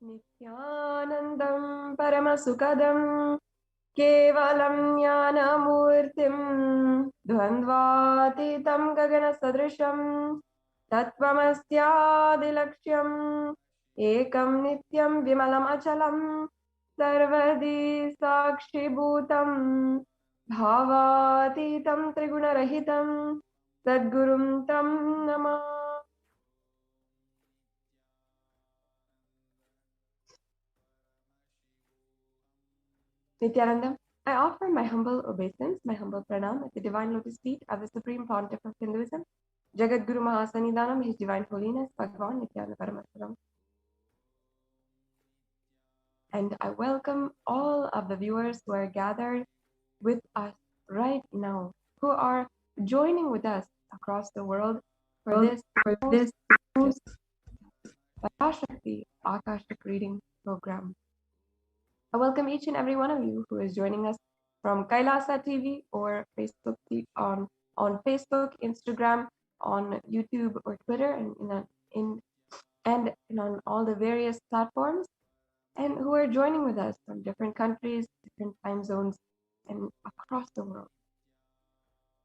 Nithyanandam Paramasukadam Kevalam Jnanamurtim Dvandvatitam Gagana Sadrisham Tattvamasyaadilaksham Ekam Nityam Vimalam Achalam Sarvadi Sakshi Bhutam Bhavatitam Trigunarahitam Sadgurum Tam Namah. Nithyanandam, I offer my humble obeisance, my humble pranam at the divine lotus feet of the Supreme Pontiff of Hinduism, Jagat Guru Mahasanidanam, His Divine Holiness, Bhagavan Nithyananda Paramashivam. And I welcome all of the viewers who are gathered with us right now, who are joining with us across the world for this Parashakti Akashic reading program. I welcome each and every one of you who is joining us from Kailasa TV or Facebook on Facebook, Instagram, on YouTube or Twitter, and on all the various platforms, and who are joining with us from different countries, different time zones, and across the world.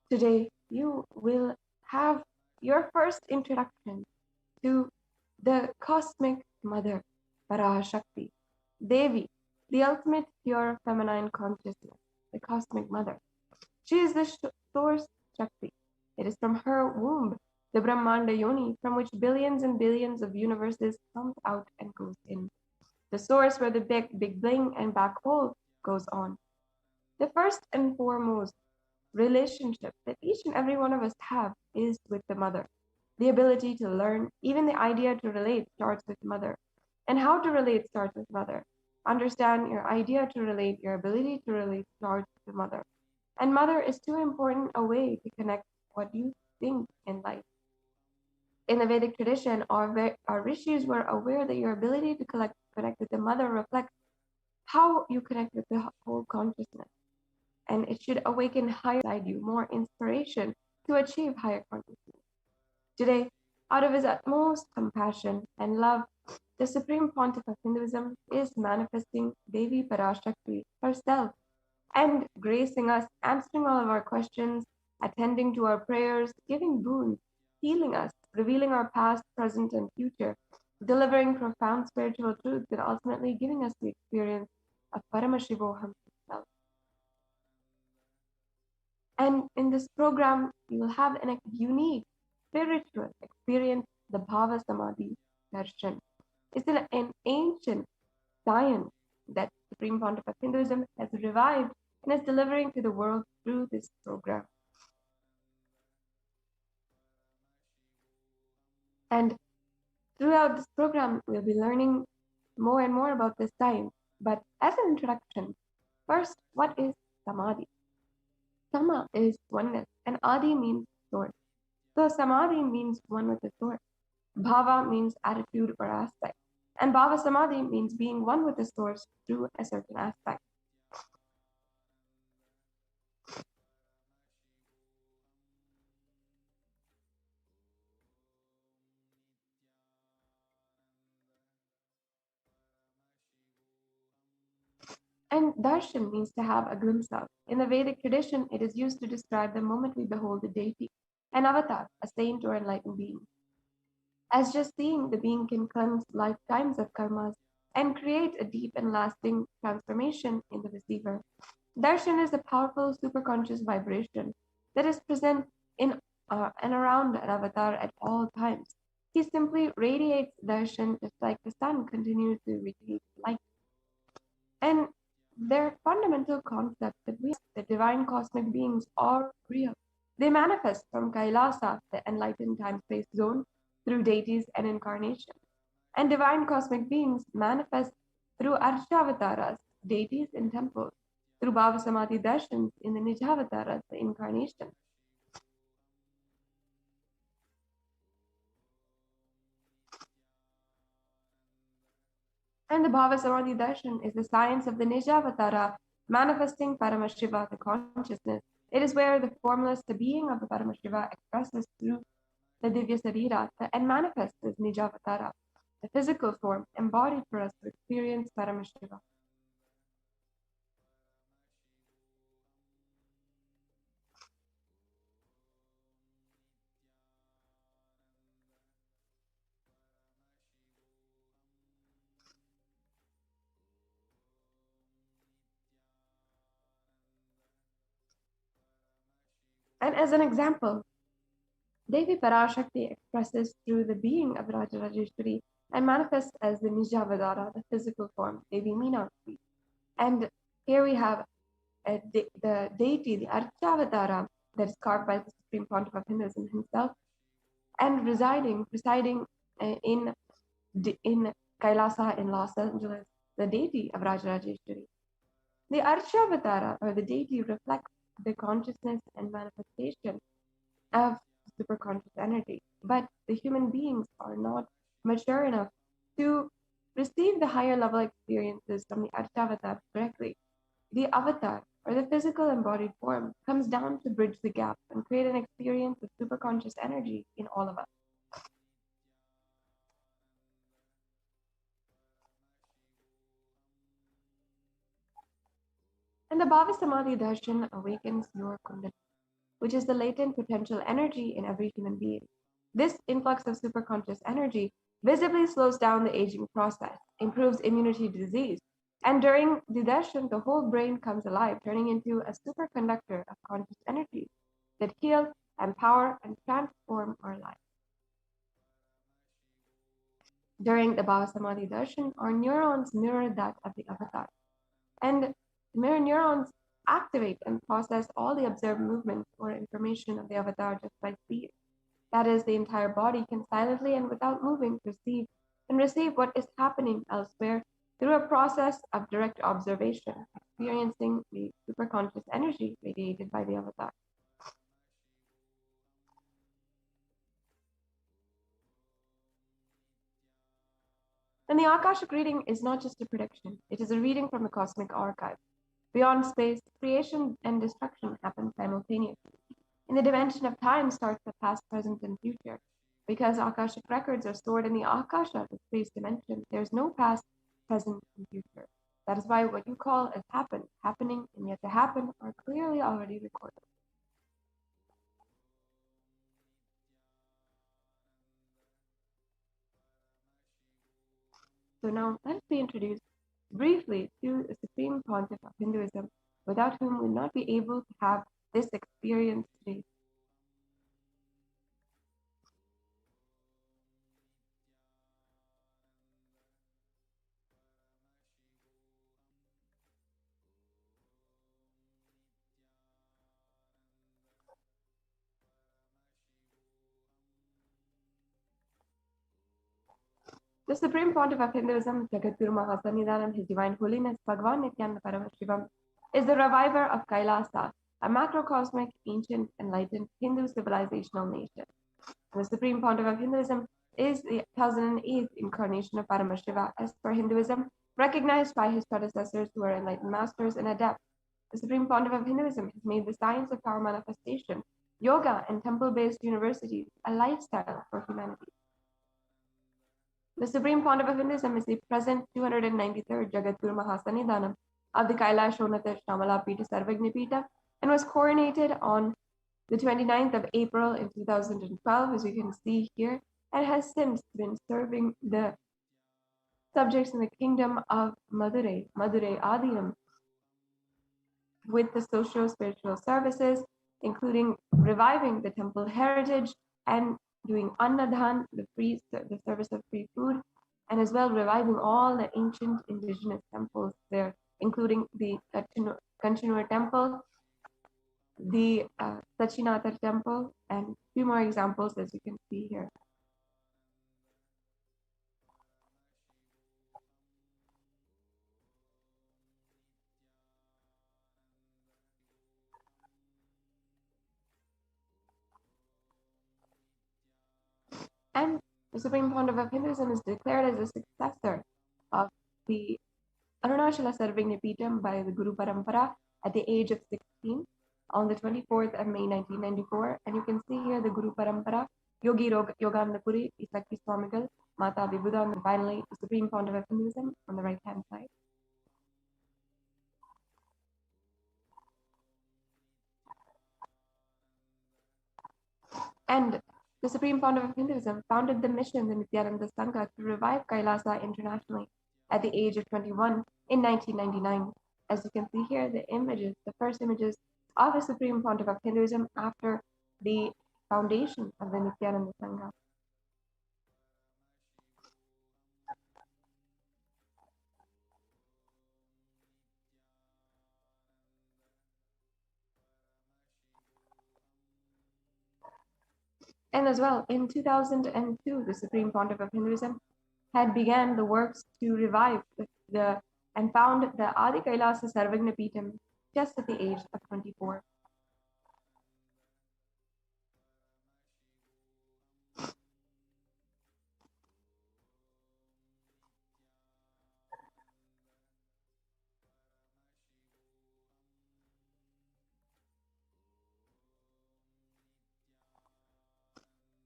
Today, you will have your first introduction to the Cosmic Mother, Parashakti, Devi, the ultimate pure feminine consciousness, the Cosmic Mother. She is the source Shakti. It is from her womb, the Brahmanda Yoni, from which billions and billions of universes come out and goes in. The source where the big bling and black hole goes on. The first and foremost relationship that each and every one of us have is with the mother. The ability to learn, even the idea to relate, starts with mother. And how to relate starts with mother. Understand your idea to relate, your ability to relate starts with the mother. And mother is too important a way to connect what you think in life. In the Vedic tradition, our rishis were aware that your ability to connect with the mother reflects how you connect with the whole consciousness. And it should awaken higher side you, more inspiration to achieve higher consciousness. Today, out of his utmost compassion and love, the Supreme Pontiff of Hinduism is manifesting Devi Parashakti herself and gracing us, answering all of our questions, attending to our prayers, giving boons, healing us, revealing our past, present, and future, delivering profound spiritual truths, and ultimately giving us the experience of Paramashivoham himself. And in this program, you will have a unique spiritual experience, the Bhava Samadhi Darshan. It's an ancient science that Supreme Pontiff of Hinduism has revived and is delivering to the world through this program. And throughout this program, we'll be learning more and more about this science. But as an introduction, first, what is Samadhi? Sama is oneness, and Adi means source. So Samadhi means one with the source. Bhava means attitude or aspect. And Bhava Samadhi means being one with the source through a certain aspect. And darshan means to have a glimpse of. In the Vedic tradition, it is used to describe the moment we behold the deity, an avatar, a saint or enlightened being. As just seeing the being can cleanse lifetimes of karmas and create a deep and lasting transformation in the receiver. Darshan is a powerful superconscious vibration that is present in and around an avatar at all times. He simply radiates darshan just like the sun continues to radiate light. And their fundamental concept that the divine cosmic beings are real. They manifest from Kailasa, the enlightened time-space zone, through deities and incarnation. And divine cosmic beings manifest through Arshavataras, deities in temples, through Bhava Samadhi Darshans in the Nijavataras, the incarnation. And the Bhava Samadhi Darshan is the science of the Nijavatara, manifesting Paramashiva, the consciousness. It is where the formless, the being of the Paramashiva, expresses through the Divya Sarira and manifests as Nijavatara. the physical form embodied for us to experience Paramashiva. And as an example, Devi Parashakti expresses through the being of Rajarajeshwari and manifests as the Nijavadara, the physical form, Devi Meenakshi. And here we have the deity, the Archavatara, that is carved by the Supreme Pontiff of Hinduism himself, and presiding in Kailasa in Los Angeles, the deity of Rajarajeshwari. The Archavatara, or the deity, reflects the consciousness and manifestation of superconscious energy. But the human beings are not mature enough to receive the higher level experiences from the Archavatar directly. The avatar, or the physical embodied form, comes down to bridge the gap and create an experience of superconscious energy in all of us. And the Bhava Samadhi Darshan awakens your Kundalini, which is the latent potential energy in every human being. This influx of superconscious energy visibly slows down the aging process, improves immunity to disease, and during the darshan, the whole brain comes alive, turning into a superconductor of conscious energies that heal, empower, and transform our lives. During the Bhava Samadhi darshan, our neurons mirror that of the avatar, and mirror neurons activate and process all the observed movements or information of the avatar just by speed. That is, the entire body can silently and without moving perceive and receive what is happening elsewhere through a process of direct observation, experiencing the superconscious energy radiated by the avatar. And the Akashic reading is not just a prediction, it is a reading from the cosmic archive. Beyond space, creation and destruction happen simultaneously. In the dimension of time starts the past, present, and future. Because Akashic records are stored in the Akasha, the space dimension, there's no past, present, and future. That is why what you call as happening, and yet to happen are clearly already recorded. So now let us be introduced briefly to the Supreme Pontiff of Hinduism, without whom we would not be able to have this experience today. The Supreme Pontiff of Hinduism, Jagadguru Mahasannidhanam, His Divine Holiness Bhagavan Nithyananda Paramashivam, is the reviver of Kailasa, a macrocosmic, ancient, enlightened Hindu civilizational nation. The Supreme Pontiff of Hinduism is the 1008th incarnation of Paramashiva as per Hinduism, recognized by his predecessors who are enlightened masters and adepts. The Supreme Pontiff of Hinduism has made the science of power manifestation, yoga, and temple-based universities a lifestyle for humanity. The Supreme Pontiff of Hinduism is the present 293rd Jagadguru Mahasannidhanam of the Kailashonata Shamala Pita Sarvagni Pita and was coronated on the 29th of April in 2012, as you can see here, and has since been serving the subjects in the kingdom of Madurai Adinam, with the socio-spiritual services, including reviving the temple heritage and doing Annadhan, the service of free food, and as well reviving all the ancient indigenous temples there, including the Kanchanur temple, the Sachinathar temple, and a few more examples as you can see here. And the Supreme Pontiff of Hinduism is declared as a successor of the Arunachala Sarvagnipitam by the Guru Parampara at the age of 16 on the 24th of May 1994. And you can see here the Guru Parampara, Yogi Yoganandapuri, Isakki Swamigal, Mata Vibhuda, and finally the Supreme Founder of Hinduism on the right-hand side. And the Supreme Founder of Hinduism founded the mission, the Nithyananda Sangha, to revive Kailasa internationally at the age of 21 in 1999. As you can see here, the images, the first images of the Supreme Pontiff of Hinduism after the foundation of the Nithyananda Sangha. And as well, in 2002, the Supreme Pontiff of Hinduism had began the works to revive and found the Adi Kailasa Sarvagna Peetham just at the age of 24.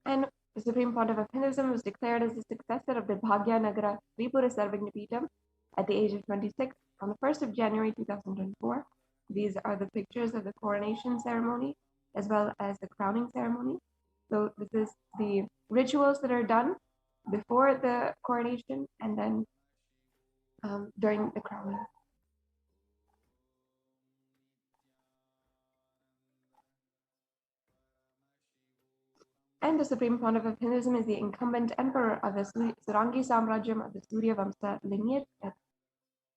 And the Supreme Pontiff of Hinduism was declared as the successor of the Bhagya Nagara Tripura Sarvagna Peetham at the age of 26 on the 1st of January 2004. These are the pictures of the coronation ceremony as well as the crowning ceremony. So this is the rituals that are done before the coronation and then during the crowning. And the Supreme Pontiff of Hinduism is the incumbent emperor of the Surangi Samrajyam of the Surya Vamsa lineage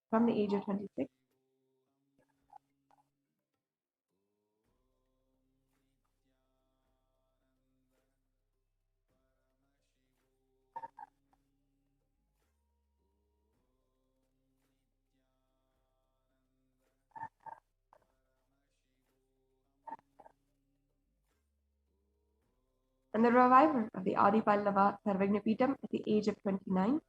from the age of 26. And the reviver of the Adi Pallava Sarvagna Peetham at the age of 29.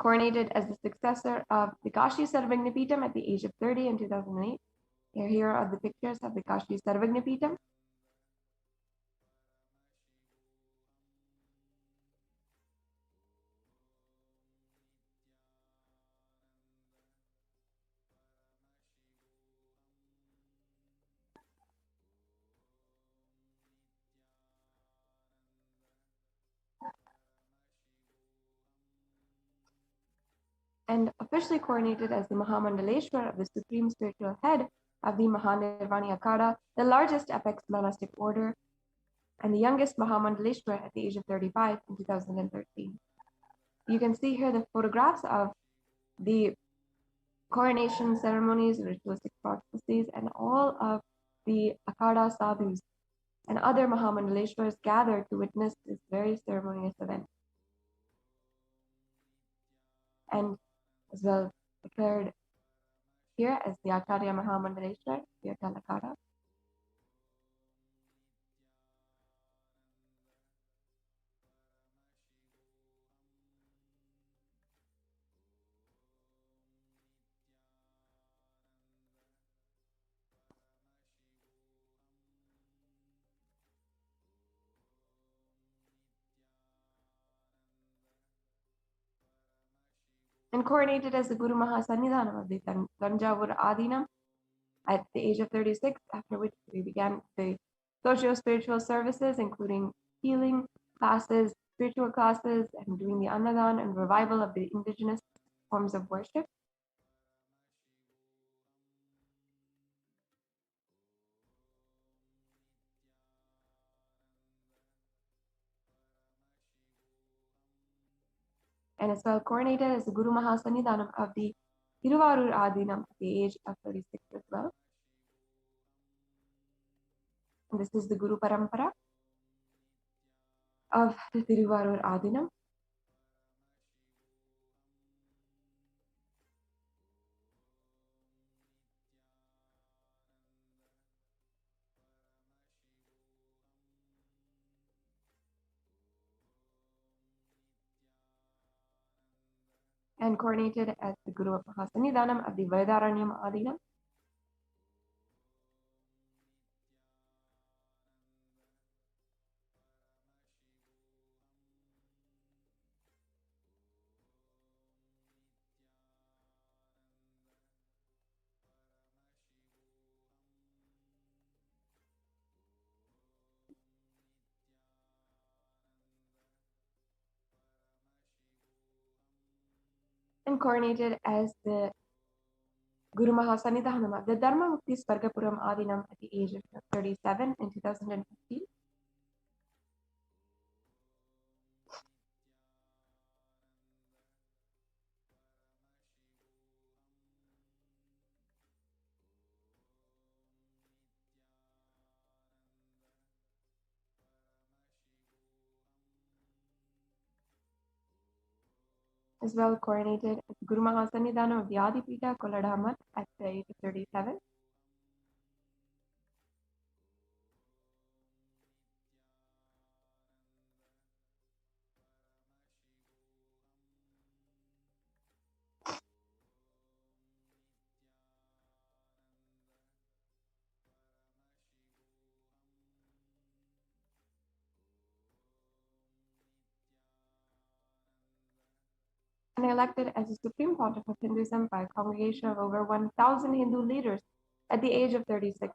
Coronated as the successor of the Kashi Sarvagna Peetham at the age of 30 in 2008. Here are the pictures of the Kashi Sarvagna Peetham. And officially coronated as the Mahamandaleshwar of the Supreme Spiritual Head of the Mahanirvani Akada, the largest apex monastic order, and the youngest Mahamandaleshwar at the age of 35 in 2013. You can see here the photographs of the coronation ceremonies, ritualistic processes, and all of the Akada sadhus and other Mahamandaleshwars gathered to witness this very ceremonious event. And as well declared here as the Acharya Mahamandaleshwar, the Akada. And coronated as the Guru Mahasannidhanam of the Tanjavur Adinam at the age of 36, after which we began the socio-spiritual services, including healing classes, spiritual classes, and doing the Annadan and revival of the indigenous forms of worship. And as well coronated as the Guru Mahasannidhanam of the Thiruvarur Adinam at the age of 36 as well. And this is the Guru Parampara of the Thiruvarur Adinam. and coronated as the Guru of Mahasannidhanam of the Vedaranyam Adinam. And coronated as the Guru Mahasannidhanam of the Dharma Mukti Svargapuram Adinam at the age of 37 in 2015. As well coronated as Guru Mahasannidhanam of the Adipita Koladhamat at the age of 37. And elected as the Supreme Pontiff of Hinduism by a congregation of over 1,000 Hindu leaders at the age of 36.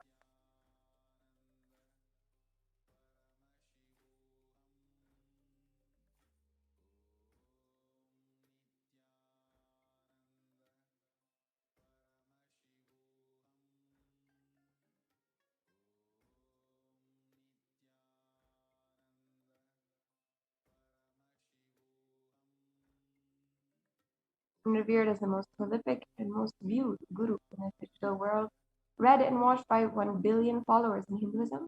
And revered as the most prolific and most viewed guru in the digital world, read and watched by 1 billion followers in Hinduism.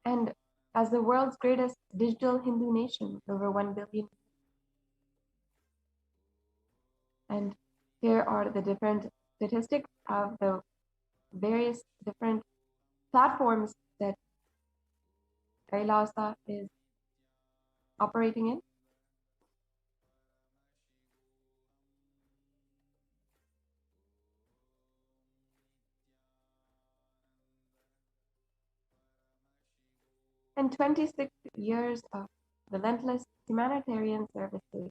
And as the world's greatest digital Hindu nation with over 1 billion. And here are the different statistics of the various different platforms that Kailasa is operating in. And 26 years of relentless humanitarian services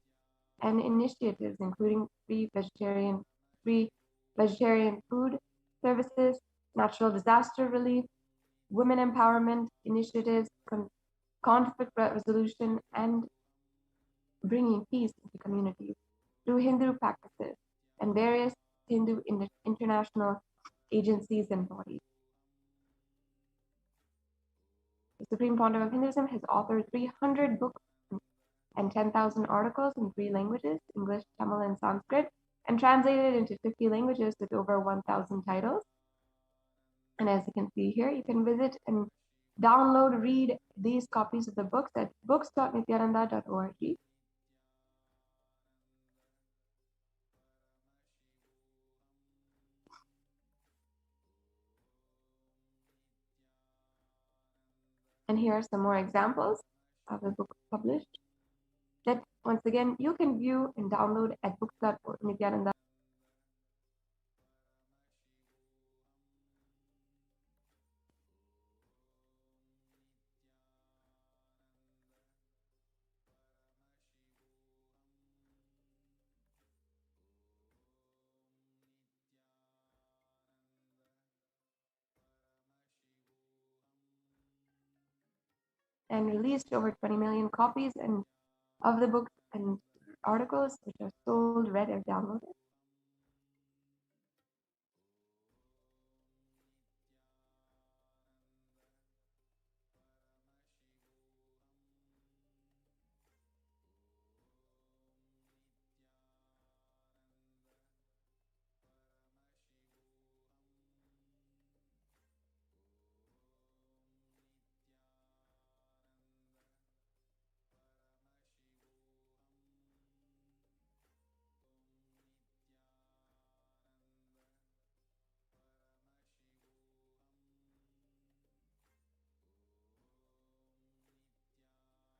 and initiatives, including free vegetarian food services, natural disaster relief, women empowerment initiatives, conflict resolution, and bringing peace into communities through Hindu practices and various Hindu international agencies and bodies. The Supreme Pontiff of Hinduism has authored 300 books and 10,000 articles in 3 languages, English, Tamil, and Sanskrit, and translated into 50 languages with over 1,000 titles. And as you can see here, you can visit and download, read these copies of the books at books.nithyananda.org. And here are some more examples of the books published that, once again, you can view and download at books.nithyananda. And released over 20 million copies and of the books and articles, which are sold, read, or downloaded.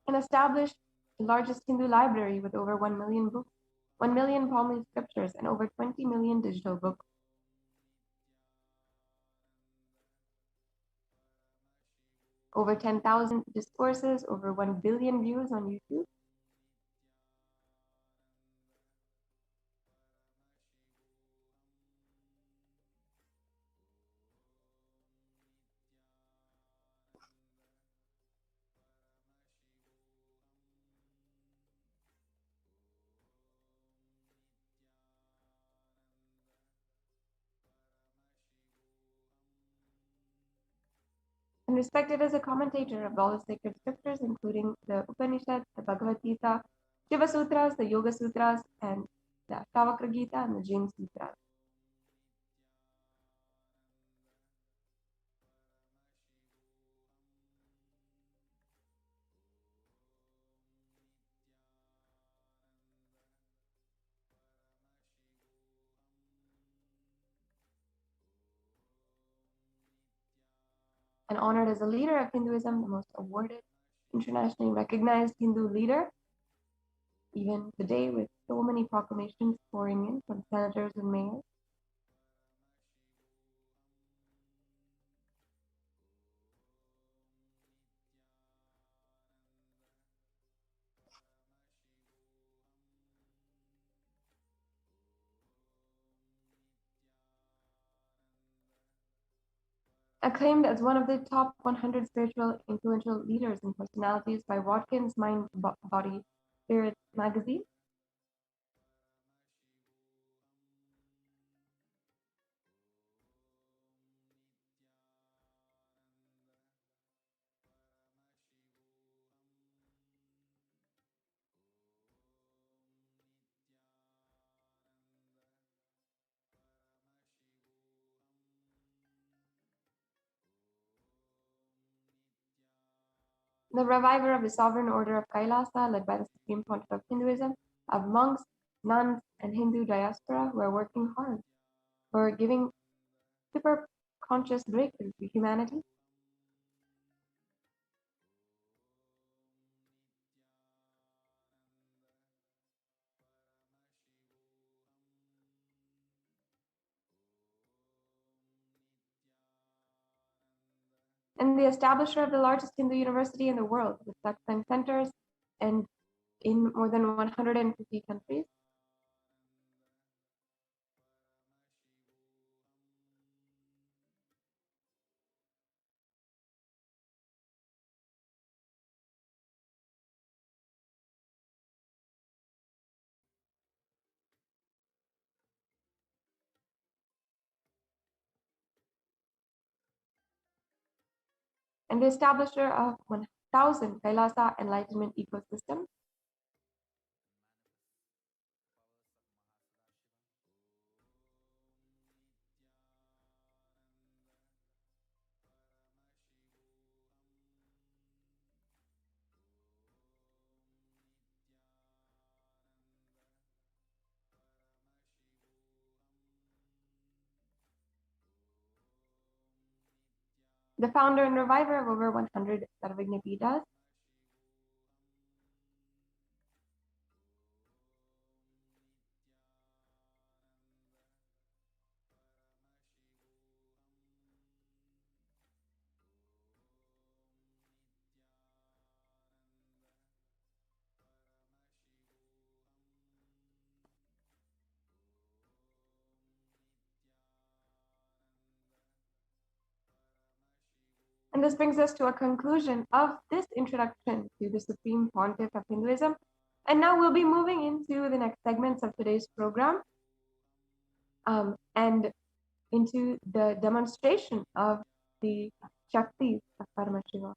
and established the largest Hindu library with over 1 million books, 1 million Pali scriptures, and over 20 million digital books. Over 10,000 discourses, over 1 billion views on YouTube. And respected as a commentator of all the sacred scriptures, including the Upanishads, the Bhagavad Gita, Shiva Sutras, the Yoga Sutras, and the Ashtavakra Gita and the Jain Sutras. And honored as a leader of Hinduism, the most awarded, internationally recognized Hindu leader, even today with so many proclamations pouring in from senators and mayors. Acclaimed as one of the top 100 spiritual influential leaders and personalities by Watkins Mind Body Spirit magazine. The reviver of the sovereign order of Kailasa, led by the Supreme Pontiff of Hinduism, of monks, nuns, and Hindu diaspora who are working hard for giving super conscious breakthrough to humanity. And the establisher of the largest Hindu university in the world, with satsang centers and in more than 150 countries. And the establisher of 1,000 Kailasa enlightenment ecosystems. The founder and reviver of over 100 Sarvagna Pitas. And this brings us to a conclusion of this introduction to the Supreme Pontiff of Hinduism. And now we'll be moving into the next segments of today's program and into the demonstration of the Shaktis of Paramashiva.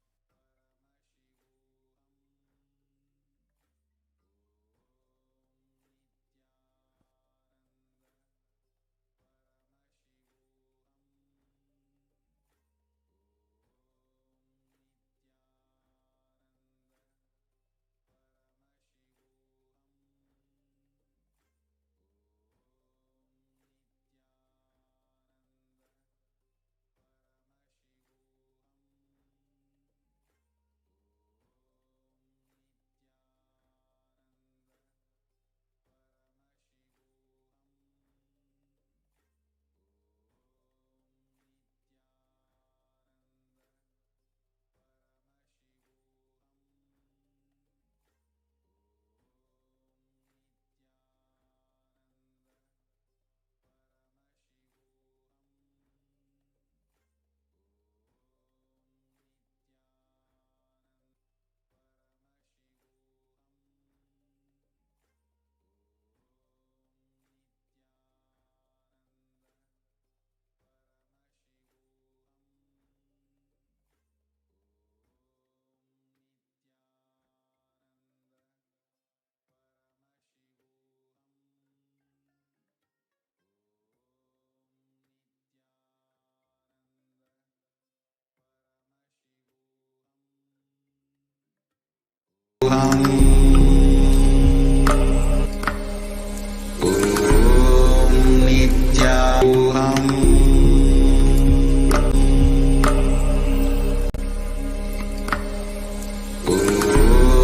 Namo